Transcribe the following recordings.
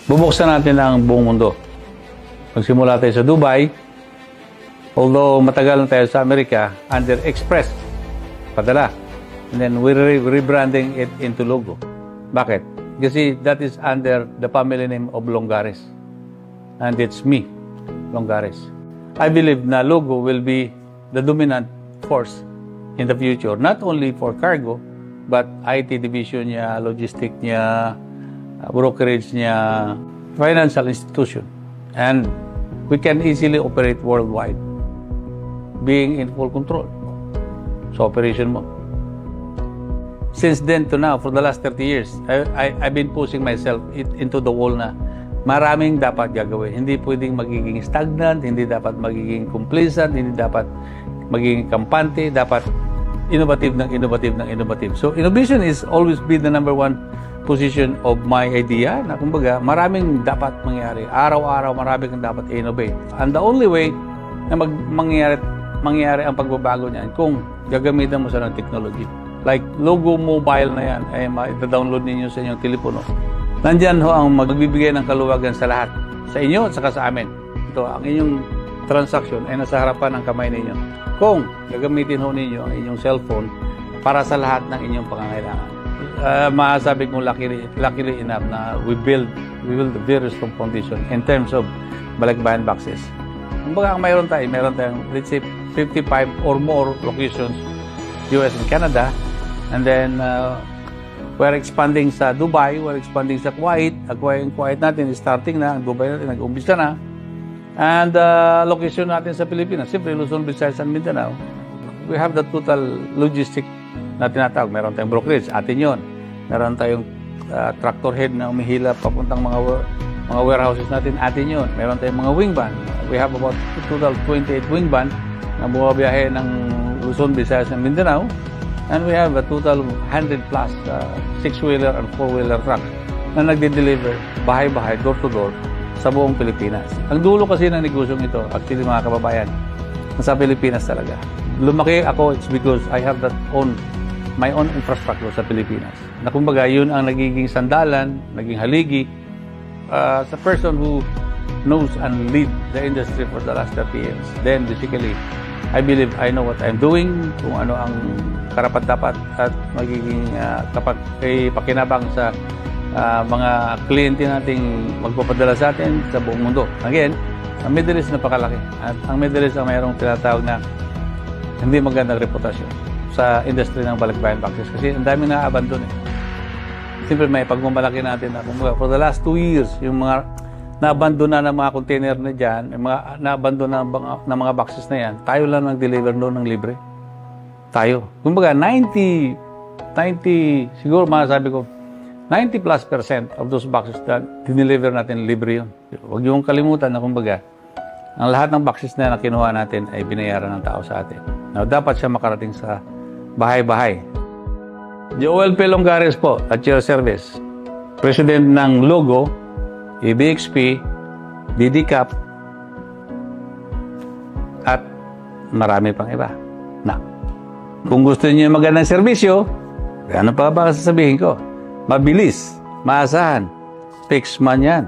Bubuksan natin ang buong mundo. Magsimula tayo sa Dubai, although matagal na tayo sa Amerika, under Express, padala. And then we're rebranding it into Logo. Bakit? Kasi that is under the family name of Longares. And it's me, Longares. I believe na Logo will be the dominant force in the future, not only for cargo, but IT division niya, logistic niya, brokerage niya, financial institution. And we can easily operate worldwide, being in full control sa operation mo. Since then to now, for the last 30 years, I've been pushing myself into the wall na maraming dapat gagawin. Hindi pwedeng magiging stagnant, hindi dapat magiging complacent, hindi dapat magiging kampante, dapat innovative ng innovative ng innovative. So, innovation is always be the number one position of my idea na kumbaga maraming dapat mangyari. Araw-araw marami kang dapat i-innovate. And the only way na mangyari ang pagbabago niyan kung gagamitan mo sa ng technology. Like Logo Mobile na yan ay ma-download ninyo sa inyong telepono. Nandyan ho ang magbibigay ng kaluwagan sa lahat. Sa inyo at saka sa amin. Ito, ang inyong transaction ay nasa harapan ng kamay ninyo. Kung gagamitin ho ninyo ang inyong cellphone para sa lahat ng inyong pangangailangan. Masasabi kong luckily enough na we build a very strong foundation in terms of balikbayan boxes. Kumbaga, mayroon tayong let's say 55 or more locations US and Canada, and then we're expanding sa Dubai, we're expanding sa Kuwait. Ang Kuwait natin is starting na, ang Dubai natin nag-umpisa na. And location natin sa Pilipinas, siyempre Luzon, Visayas, and Mindanao. We have the total logistic na tinatawag. Meron tayong brokerage, atin yun. Meron tayong tractor head na umihila papuntang mga warehouses natin, atin yun. Meron tayong mga wing van. We have about total 28 wing van na bumabiyahe ng Luzon, Visayas, and Mindanao. And we have a total 100 plus 6-wheeler and 4-wheeler truck na nagde-deliver bahay-bahay, door-to-door sa buong Pilipinas. Ang dulo kasi ng negosyong ito, actually mga kababayan, nasa Pilipinas talaga. Lumaki ako, it's because I have my own infrastructure sa Pilipinas. Na kumbaga, yun ang nagiging sandalan, naging haligi sa person who knows and lead the industry for the last 30 years. Then, basically, I believe I know what I'm doing, kung ano ang karapat-dapat at magiging pakinabang sa mga kliyente nating magpapadala sa atin sa buong mundo. Again, ang Middle East napakalaki. At ang Middle East ang mayroong tinatawag na hindi magandang reputasyon sa industry ng balikbayan boxes kasi ang daming na-abandon eh. Siyempre may pagmamalaki natin na for the last 2 years, yung mga na-abandon na ng mga container na dyan, yung mga na-abandon na mga boxes na yan, tayo lang nag-deliver doon ng libre. Tayo. Kumbaga, 90, siguro masasabi ko, 90+% of those boxes na dineliver natin, libre yun. Huwag yung kalimutan na kumbaga, ang lahat ng boxes na kinuha natin ay binayaran ng tao sa atin. Now, dapat siya makarating sa bahay-bahay. Joel P. Longares po, at your service. President ng Logo, EBXP, DDCAP, at marami pang iba. Na, kung gusto niyo magandang serbisyo, ano pa ba sasabihin ko? Mabilis, maasahan, fix man yan.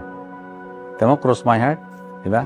Tama, cross my heart, di ba?